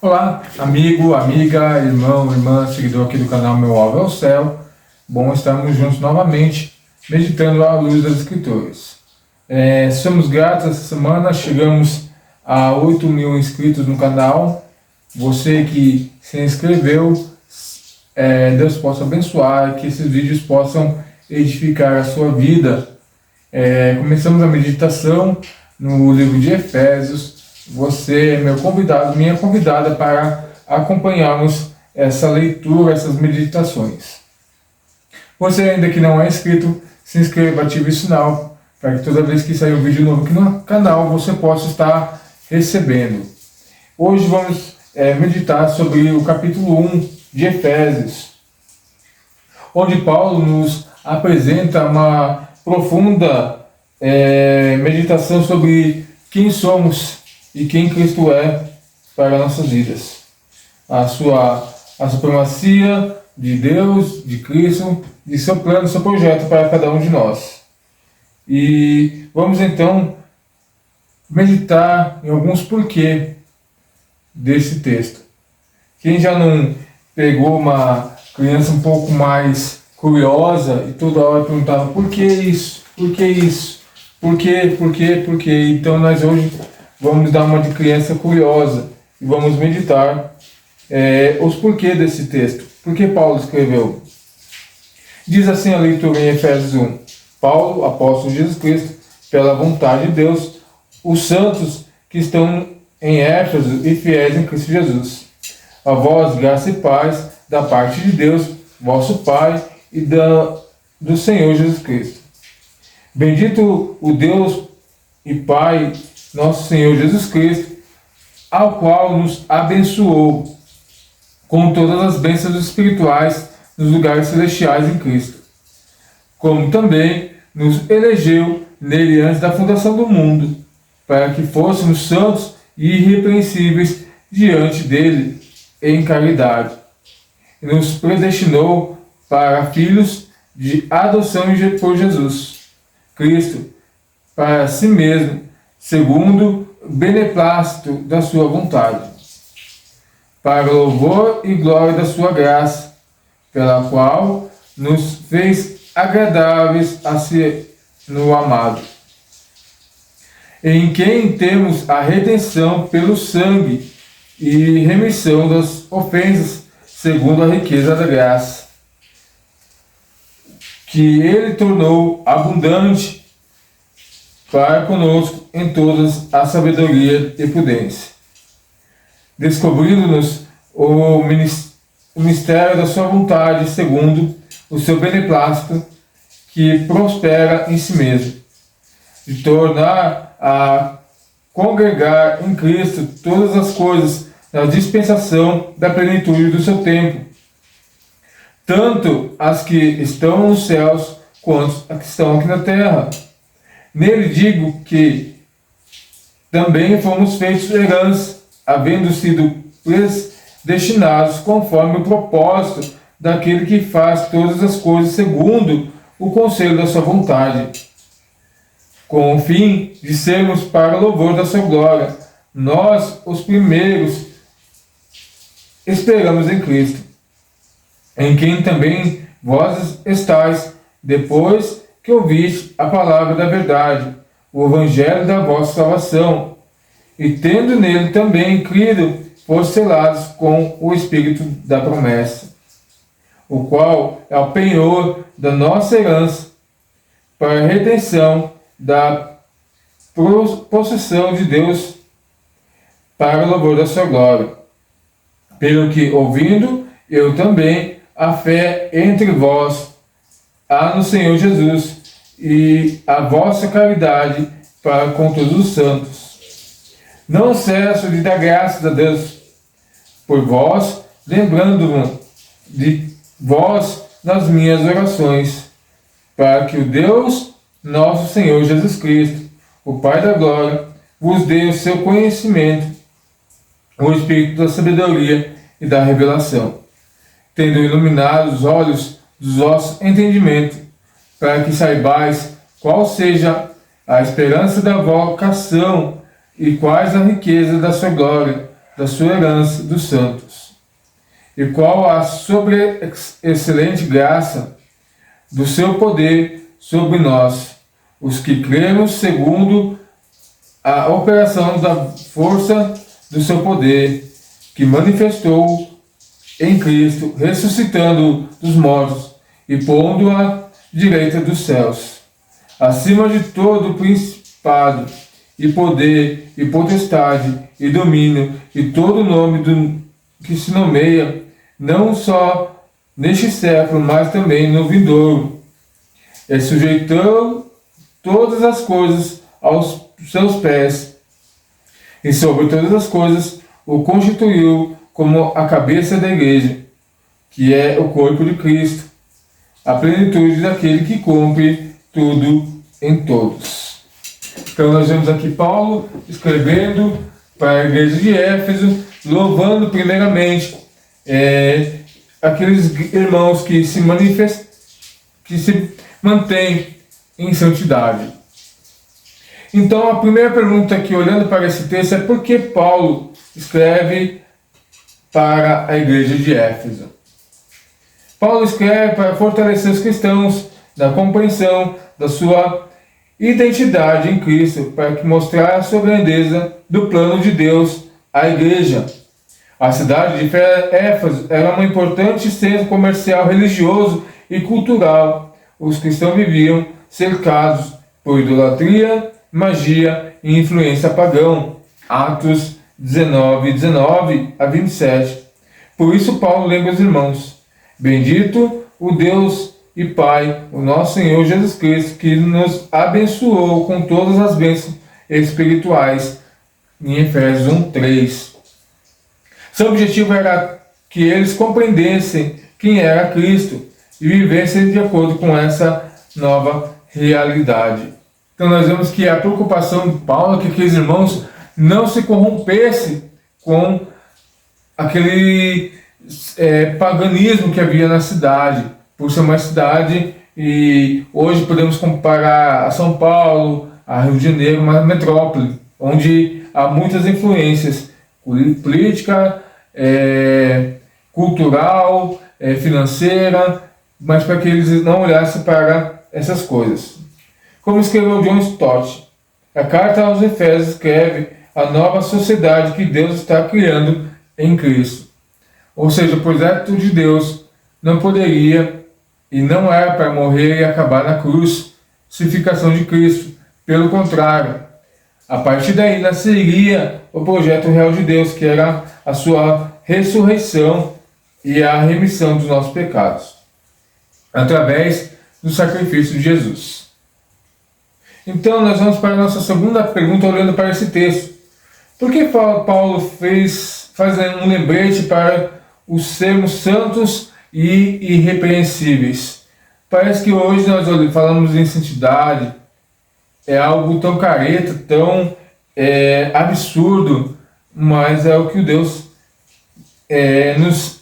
Olá, amigo, amiga, irmão, irmã, seguidor aqui do canal Meu Alvo é o Céu. Bom, estamos juntos novamente, meditando à luz das Escrituras. Somos gratos essa semana, chegamos a 8.000 inscritos no canal. Você que se inscreveu, Deus possa abençoar, que esses vídeos possam edificar a sua vida. Começamos a meditação no livro de Efésios. Você é meu convidado, minha convidada para acompanharmos essa leitura, essas meditações. Você ainda que não é inscrito, se inscreva, ative o sinal, para que toda vez que sair um vídeo novo aqui no canal, você possa estar recebendo. Hoje vamos meditar sobre o capítulo 1 de Efésios, onde Paulo nos apresenta uma profunda meditação sobre quem somos e quem Cristo é para nossas vidas. A supremacia de Deus, de Cristo, de seu plano, seu projeto para cada um de nós. E vamos então meditar em alguns porquê desse texto. Quem já não pegou uma criança um pouco mais curiosa e toda hora perguntava por que isso, por que isso, por quê? Então nós hoje vamos dar uma de criança curiosa e vamos meditar os porquês desse texto. Por que Paulo escreveu? Diz assim a leitura em Efésios 1. Paulo, apóstolo de Jesus Cristo, pela vontade de Deus, os santos que estão em Éfeso e fiéis em Cristo Jesus. A vós, graça e paz da parte de Deus, vosso Pai, e do Senhor Jesus Cristo. Bendito o Deus e Pai, nosso Senhor Jesus Cristo, ao qual nos abençoou com todas as bênçãos espirituais nos lugares celestiais em Cristo, como também nos elegeu nele antes da fundação do mundo, para que fôssemos santos e irrepreensíveis diante dele em caridade, e nos predestinou para filhos de adoção por Jesus Cristo, para si mesmo, segundo o beneplácito da sua vontade, para louvor e glória da sua graça, pela qual nos fez agradáveis a ser no amado, em quem temos a redenção pelo sangue e remissão das ofensas, segundo a riqueza da graça, que ele tornou abundante para conosco em todas a sabedoria e prudência, descobrindo-nos o mistério da sua vontade, segundo o seu beneplácito, que prospera em si mesmo, de tornar a congregar em Cristo todas as coisas na dispensação da plenitude do seu tempo, tanto as que estão nos céus quanto as que estão aqui na terra. Nele digo que também fomos feitos heranças, havendo sido predestinados conforme o propósito daquele que faz todas as coisas segundo o conselho da sua vontade, com o fim de sermos para louvor da sua glória. Nós, os primeiros, esperamos em Cristo, em quem também vós estáis, depois que ouviste a palavra da verdade, o evangelho da vossa salvação, e tendo nele também crido, foste selados com o Espírito da promessa, o qual é o penhor da nossa herança, para a redenção da possessão de Deus, para o louvor da sua glória. Pelo que, ouvindo, eu também, a fé entre vós, há no Senhor Jesus, e a vossa caridade para com todos os santos. Não cesso de dar graças a Deus por vós, lembrando-me de vós nas minhas orações, para que o Deus, nosso Senhor Jesus Cristo, o Pai da glória, vos dê o seu conhecimento, o Espírito da sabedoria e da revelação, tendo iluminado os olhos dos vossos entendimentos, para que saibais qual seja a esperança da vocação e quais a riqueza da sua glória, da sua herança dos santos, e qual a excelente graça do seu poder sobre nós, os que cremos segundo a operação da força do seu poder, que manifestou em Cristo, ressuscitando dos mortos e pondo-o à direita dos céus, acima de todo principado e poder e potestade e domínio e todo nome que se nomeia, não só neste século, mas também no vindouro. E sujeitou todas as coisas aos seus pés, e sobre todas as coisas o constituiu como a cabeça da igreja, que é o corpo de Cristo, a plenitude daquele que cumpre tudo em todos. Então nós vemos aqui Paulo escrevendo para a igreja de Éfeso, louvando primeiramente aqueles irmãos que se mantêm em santidade. Então a primeira pergunta aqui, olhando para esse texto, é por que Paulo escreve para a igreja de Éfeso? Paulo escreve para fortalecer os cristãos na compreensão da sua identidade em Cristo, para mostrar a sua grandeza do plano de Deus à igreja. A cidade de Éfeso era um importante centro comercial, religioso e cultural. Os cristãos viviam cercados por idolatria, magia e influência pagã. Atos 19 a 27. Por isso Paulo lembra os irmãos: bendito o Deus e Pai, o nosso Senhor Jesus Cristo, que nos abençoou com todas as bênçãos espirituais, em Efésios 1:3. Seu objetivo era que eles compreendessem quem era Cristo e vivessem de acordo com essa nova realidade. Então nós vemos que a preocupação de Paulo é que aqueles irmãos não se corrompessem com aquele paganismo que havia na cidade, por ser uma cidade, e hoje podemos comparar a São Paulo, a Rio de Janeiro, uma metrópole, onde há muitas influências política, cultural, financeira, mas para que eles não olhassem para essas coisas. Como escreveu John Stott, a carta aos Efésios escreve a nova sociedade que Deus está criando em Cristo. Ou seja, o projeto de Deus não poderia e não era para morrer e acabar na cruz, crucificação de Cristo. Pelo contrário, a partir daí nasceria o projeto real de Deus, que era a sua ressurreição e a remissão dos nossos pecados, através do sacrifício de Jesus. Então nós vamos para a nossa segunda pergunta, olhando para esse texto. Por que Paulo faz um lembrete para os sermos santos e irrepreensíveis? Parece que hoje nós falamos em santidade, é algo tão careta, tão absurdo, mas é o que Deus nos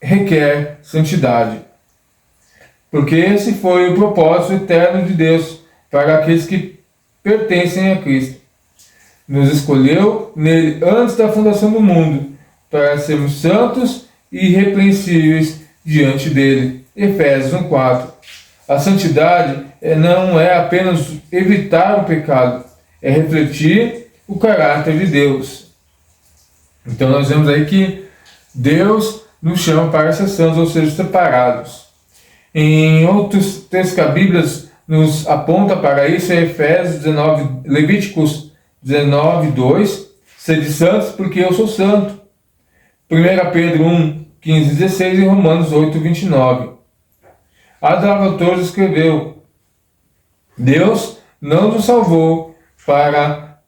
requer, santidade. Porque esse foi o propósito eterno de Deus para aqueles que pertencem a Cristo. Nos escolheu nele antes da fundação do mundo, para sermos santos e irrepreensíveis diante dele. Efésios 1:4. A santidade não é apenas evitar o pecado, é refletir o caráter de Deus. Então nós vemos aí que Deus nos chama para ser santos, ou seja, separados. Em outros textos que a Bíblia nos aponta para isso, é Levíticos 19:2, sede santos porque eu sou santo. 1 Pedro 1:15-16 e Romanos 8:29. Adalva Torres escreveu: Deus não nos salvou para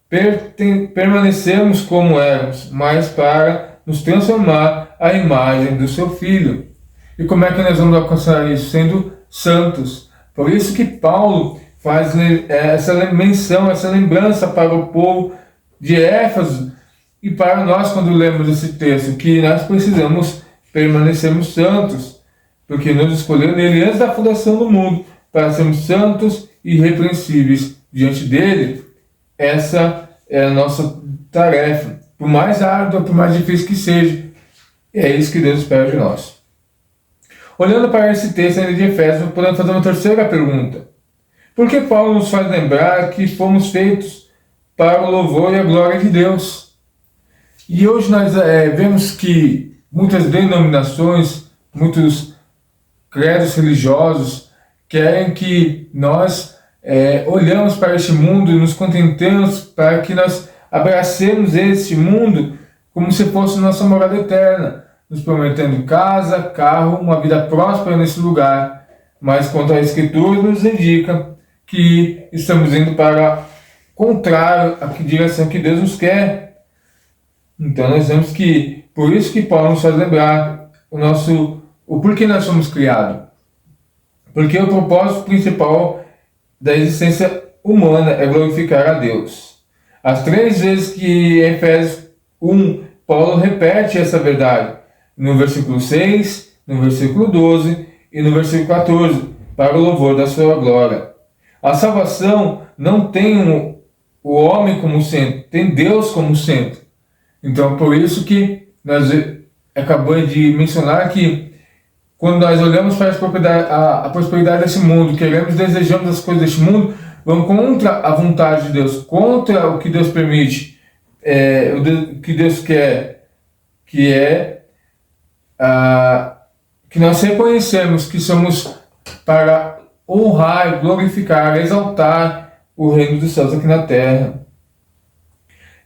permanecermos como éramos, mas para nos transformar à imagem do seu Filho. E como é que nós vamos alcançar isso? Sendo santos. Por isso que Paulo faz essa menção, essa lembrança para o povo de Éfeso e para nós quando lemos esse texto, que nós precisamos permanecermos santos, porque nos escolheu nele antes da fundação do mundo, para sermos santos e irrepreensíveis diante dele. Essa é a nossa tarefa. por mais árduo, por mais difícil que seja. E é isso que Deus espera de nós. Olhando para esse texto ainda de Efésios, podemos fazer uma terceira pergunta. Por que Paulo nos faz lembrar que fomos feitos para o louvor e a glória de Deus? E hoje nós vemos que muitas denominações, muitos credos religiosos querem que nós olhamos para este mundo e nos contentemos para que nós abracemos este mundo como se fosse nossa morada eterna, nos prometendo casa, carro, uma vida próspera nesse lugar. Mas quanto a Escritura nos indica que estamos indo para contrário à direção que Deus nos quer. Então nós vemos que, por isso que Paulo nos faz lembrar o porquê nós somos criados. Porque o propósito principal da existência humana é glorificar a Deus. As 3 vezes que em Efésios 1, Paulo repete essa verdade, no versículo 6, no versículo 12 e no versículo 14, para o louvor da sua glória. A salvação não tem o homem como centro, tem Deus como centro. Então, por isso que nós acabamos de mencionar que quando nós olhamos para a prosperidade desse mundo, desejamos as coisas deste mundo, vamos contra a vontade de Deus, contra o que Deus permite, o que Deus quer, que é que nós reconhecemos que somos para honrar, glorificar, exaltar o reino dos céus aqui na terra.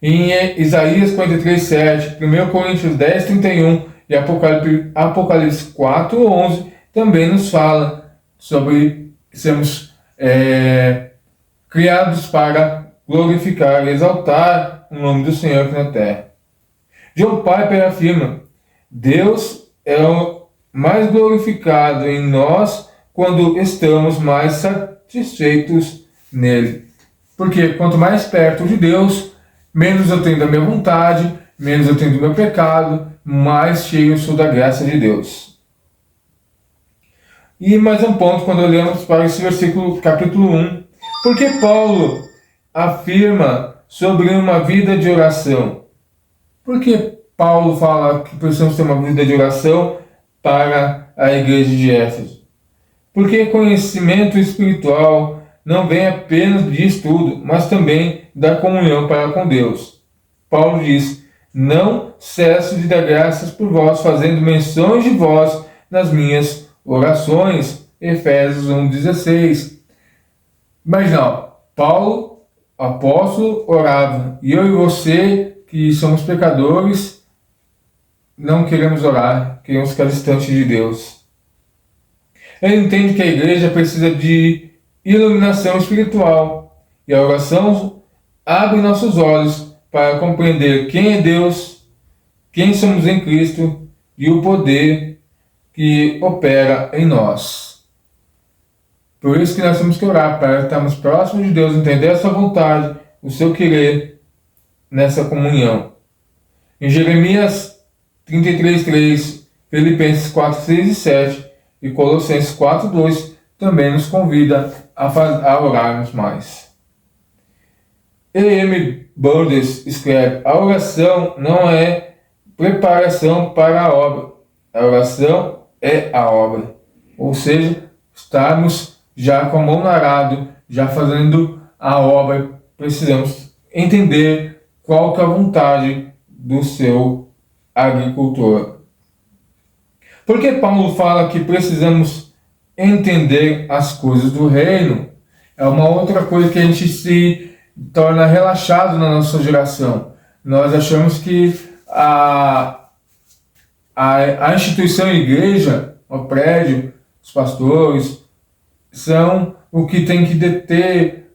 Em Isaías 43:7, 1 Coríntios 10:31 e Apocalipse 4:11 também nos fala sobre sermos criados para glorificar e exaltar o nome do Senhor aqui na terra. John Piper afirma: Deus é o mais glorificado em nós quando estamos mais satisfeitos nele. Porque quanto mais perto de Deus, menos eu tenho da minha vontade, menos eu tenho do meu pecado, mais cheio eu sou da graça de Deus. E mais um ponto quando olhamos para esse versículo, capítulo 1. Por que Paulo afirma sobre uma vida de oração? Por que Paulo fala que precisamos ter uma vida de oração para a igreja de Éfeso? Porque conhecimento espiritual não vem apenas de estudo, mas também da comunhão para com Deus. Paulo diz: não cesso de dar graças por vós, fazendo menções de vós nas minhas orações. Efésios 1:16. Mas não, Paulo, apóstolo, orava. E eu e você, que somos pecadores, não queremos orar, queremos ficar distante de Deus. Ele entende que a igreja precisa de iluminação espiritual, e a oração abre nossos olhos para compreender quem é Deus, quem somos em Cristo e o poder que opera em nós. Por isso que nós temos que orar, para estarmos próximos de Deus, entender a sua vontade, o seu querer nessa comunhão. Em Jeremias 33:3, Filipenses 4:6 e 7 e Colossenses 4:2 também nos convida a orarmos mais. E.M. Burdes escreve: a oração não é preparação para a obra, a oração é a obra. Ou seja, estarmos já com a mão no arado, já fazendo a obra, precisamos entender qual que é a vontade do seu agricultor. Por que Paulo fala que precisamos entender as coisas do reino? É uma outra coisa que a gente se torna relaxado na nossa geração. Nós achamos que a instituição igreja, o prédio, os pastores, são o que tem que deter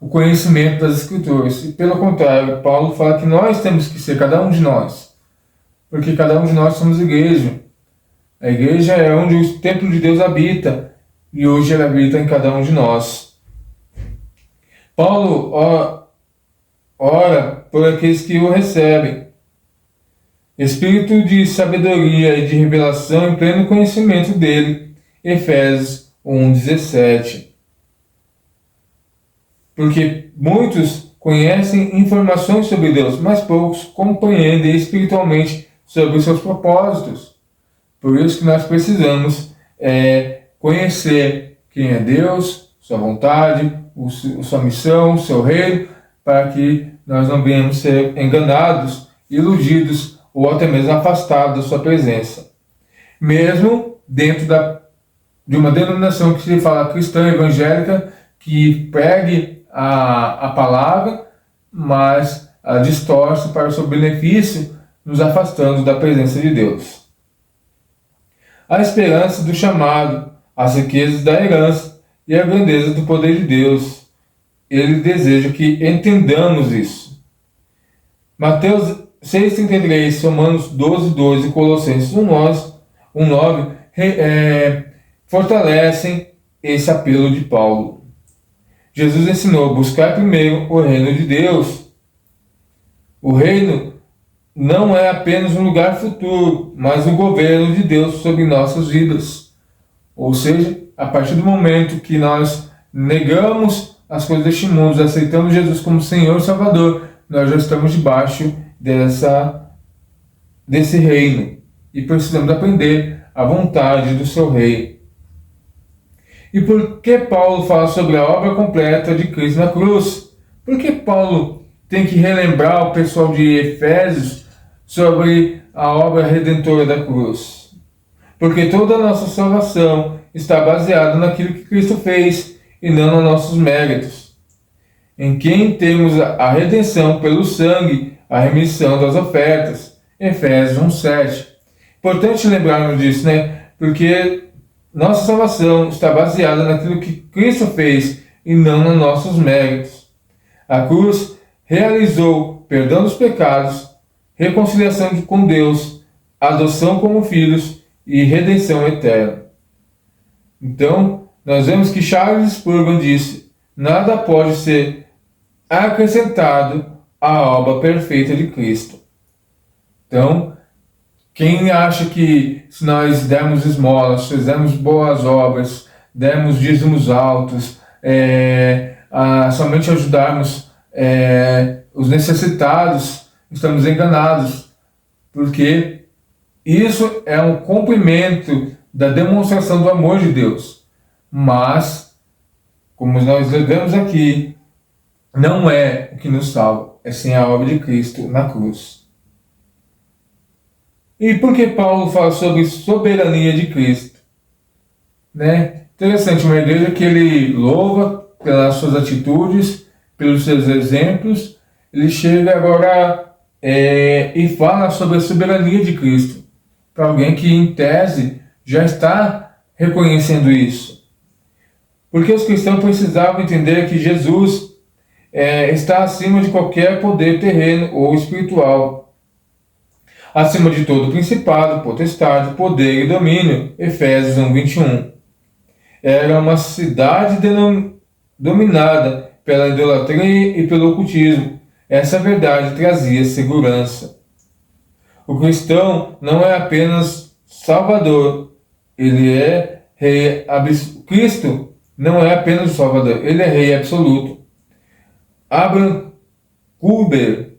o conhecimento das Escrituras. E pelo contrário, Paulo fala que nós temos que ser, cada um de nós, porque cada um de nós somos igreja. A igreja é onde o templo de Deus habita, e hoje ele habita em cada um de nós. Paulo ora por aqueles que o recebem. Espírito de sabedoria e de revelação em pleno conhecimento dele. Efésios 1:17. Porque muitos conhecem informações sobre Deus, mas poucos compreendem espiritualmente sobre os seus propósitos. Por isso que nós precisamos conhecer quem é Deus, sua vontade, sua missão, seu reino, para que nós não venhamos ser enganados, iludidos ou até mesmo afastados da sua presença. Mesmo dentro de uma denominação que se fala cristã evangélica, que pregue a palavra, mas a distorce para o seu benefício, nos afastando da presença de Deus. A esperança do chamado, as riquezas da herança e a grandeza do poder de Deus. Ele deseja que entendamos isso. Mateus 6,33, Romanos 12,2 e Colossenses 1,9 fortalecem esse apelo de Paulo. Jesus ensinou a buscar primeiro o reino de Deus. O reino não é apenas um lugar futuro, mas um governo de Deus sobre nossas vidas. Ou seja, a partir do momento que nós negamos as coisas deste mundo, aceitamos Jesus como Senhor e Salvador, nós já estamos debaixo desse reino e precisamos aprender a vontade do seu rei. E por que Paulo fala sobre a obra completa de Cristo na cruz? Por que Paulo tem que relembrar o pessoal de Efésios sobre a obra redentora da cruz? Porque toda a nossa salvação está baseada naquilo que Cristo fez e não nos nossos méritos. Em quem temos a redenção pelo sangue, a remissão das ofertas. Efésios 1,7. Importante lembrarmos disso, né? Porque nossa salvação está baseada naquilo que Cristo fez e não nos nossos méritos. A cruz realizou perdão dos pecados, reconciliação com Deus, adoção como filhos e redenção eterna. Então, nós vemos que Charles Spurgeon disse: nada pode ser acrescentado à obra perfeita de Cristo. Então, quem acha que se nós dermos esmolas, fizermos boas obras, dermos dízimos altos, somente ajudarmos os necessitados, estamos enganados, porque isso é um cumprimento da demonstração do amor de Deus. Mas, como nós lemos aqui, não é o que nos salva, é sim a obra de Cristo na cruz. E por que Paulo fala sobre soberania de Cristo? Interessante, uma igreja que ele louva pelas suas atitudes, pelos seus exemplos, ele chega agora e fala sobre a soberania de Cristo, para alguém que, em tese, já está reconhecendo isso. Porque os cristãos precisavam entender que Jesus está acima de qualquer poder terreno ou espiritual, acima de todo principado, potestade, poder e domínio. Efésios 1:21. Era uma cidade dominada pela idolatria e pelo ocultismo. Essa verdade trazia segurança. O cristão não é apenas Salvador, ele é Rei absoluto. Cristo não é apenas o Salvador, ele é Rei absoluto. Abraham Kuyper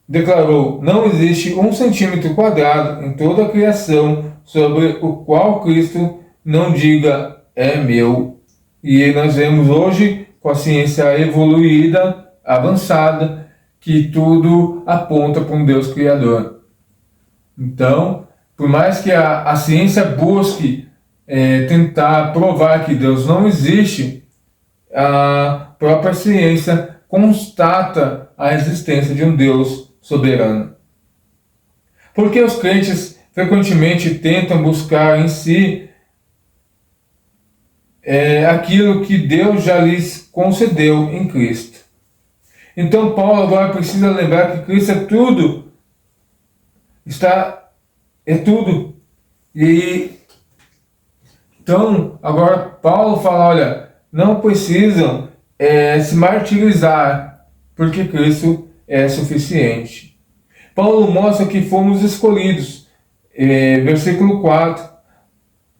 declarou: não existe 1 centímetro quadrado em toda a criação sobre o qual Cristo não diga é meu. E nós vemos hoje, com a ciência evoluída, avançada, que tudo aponta para um Deus Criador. Então, por mais que a ciência busque tentar provar que Deus não existe, a própria ciência constata a existência de um Deus soberano. Porque os crentes frequentemente tentam buscar em si aquilo que Deus já lhes concedeu em Cristo. Então Paulo agora precisa lembrar que Cristo é tudo. É tudo. E então agora Paulo fala: olha, não precisam se martirizar, porque Cristo é suficiente. Paulo mostra que fomos escolhidos, versículo 4,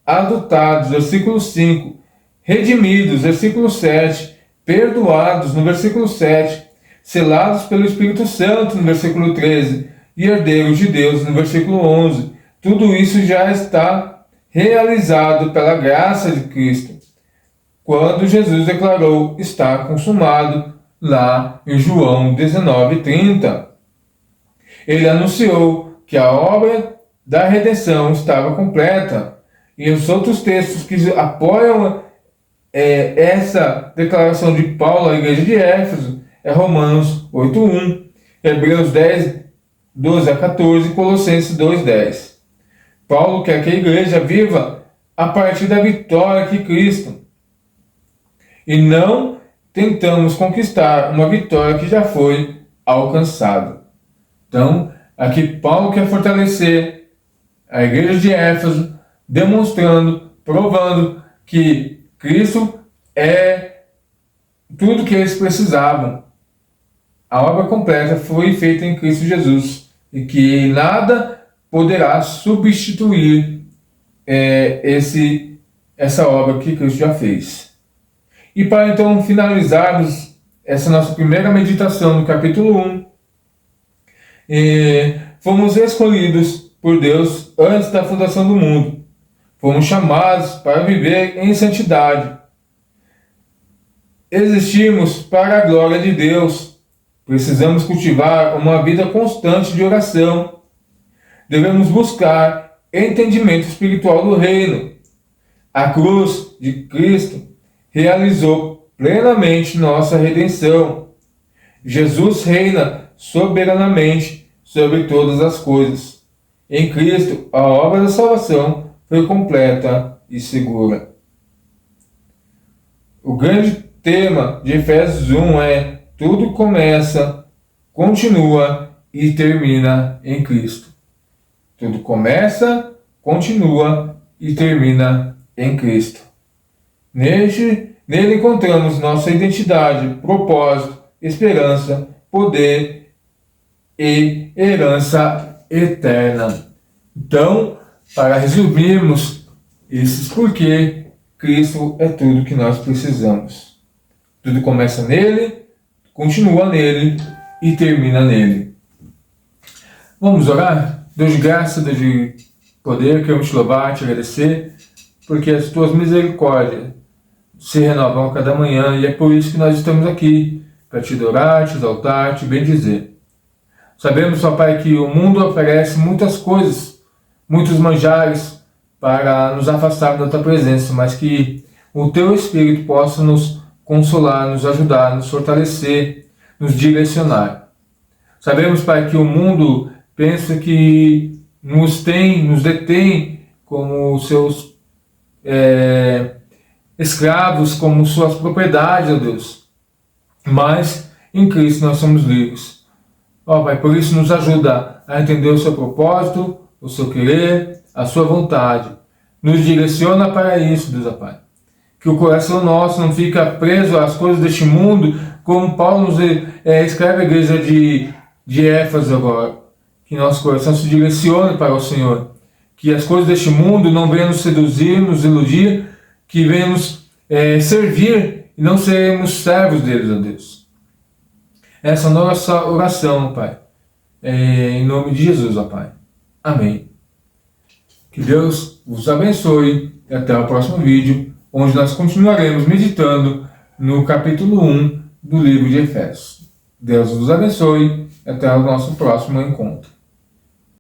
adotados, versículo 5, redimidos, versículo 7, perdoados, no versículo 7, selados pelo Espírito Santo, no versículo 13, e herdeiros de Deus, no versículo 11. Tudo isso já está realizado pela graça de Cristo, quando Jesus declarou: está consumado, lá em João 19:30. Ele anunciou que a obra da redenção estava completa. E os outros textos que apoiam essa declaração de Paulo à igreja de Éfeso é Romanos 8:1, Hebreus 10:12-14 e Colossenses 2:10. Paulo quer que a igreja viva a partir da vitória que Cristo, e não tentamos conquistar uma vitória que já foi alcançada. Então, aqui Paulo quer fortalecer a igreja de Éfeso, demonstrando, provando que Cristo é tudo que eles precisavam. A obra completa foi feita em Cristo Jesus e que nada poderá substituir essa obra que Cristo já fez. E para então finalizarmos essa nossa primeira meditação no capítulo 1, fomos escolhidos por Deus antes da fundação do mundo. Fomos chamados para viver em santidade. Existimos para a glória de Deus. Precisamos cultivar uma vida constante de oração. Devemos buscar entendimento espiritual do reino. A cruz de Cristo realizou plenamente nossa redenção. Jesus reina soberanamente sobre todas as coisas. Em Cristo, a obra da salvação foi completa e segura. O grande tema de Efésios 1 é: tudo começa, continua e termina em Cristo. Tudo começa, continua e termina em Cristo. Nele encontramos nossa identidade, propósito, esperança, poder e herança eterna. Então, para resumirmos esses porquê, Cristo é tudo que nós precisamos. Tudo começa nele, continua nele e termina nele. Vamos orar? Deus de graça, Deus de poder, queremos te louvar, te agradecer, porque as tuas misericórdias se renovam a cada manhã, e é por isso que nós estamos aqui, para te adorar, te exaltar, te bendizer. Sabemos, ó Pai, que o mundo oferece muitas coisas, muitos manjares para nos afastar da tua presença, mas que o teu Espírito possa nos consolar, nos ajudar, nos fortalecer, nos direcionar. Sabemos, Pai, que o mundo pensa que nos detém como seus escravos, como suas propriedades, ó Deus. Mas em Cristo nós somos livres. Ó Pai, por isso nos ajuda a entender o seu propósito, o seu querer, a sua vontade. Nos direciona para isso, Deus, ó Pai. Que o coração nosso não fica preso às coisas deste mundo, como Paulo nos escreve à igreja de Éfeso agora. Que nosso coração se direcione para o Senhor. Que as coisas deste mundo não venham nos seduzir, nos iludir, que venham nos servir e não seremos servos deles, ó Deus. Essa é a nossa oração, Pai. Em nome de Jesus, ó Pai. Amém. Que Deus vos abençoe e até o próximo vídeo, onde nós continuaremos meditando no capítulo 1 do livro de Efésios. Deus vos abençoe e até o nosso próximo encontro.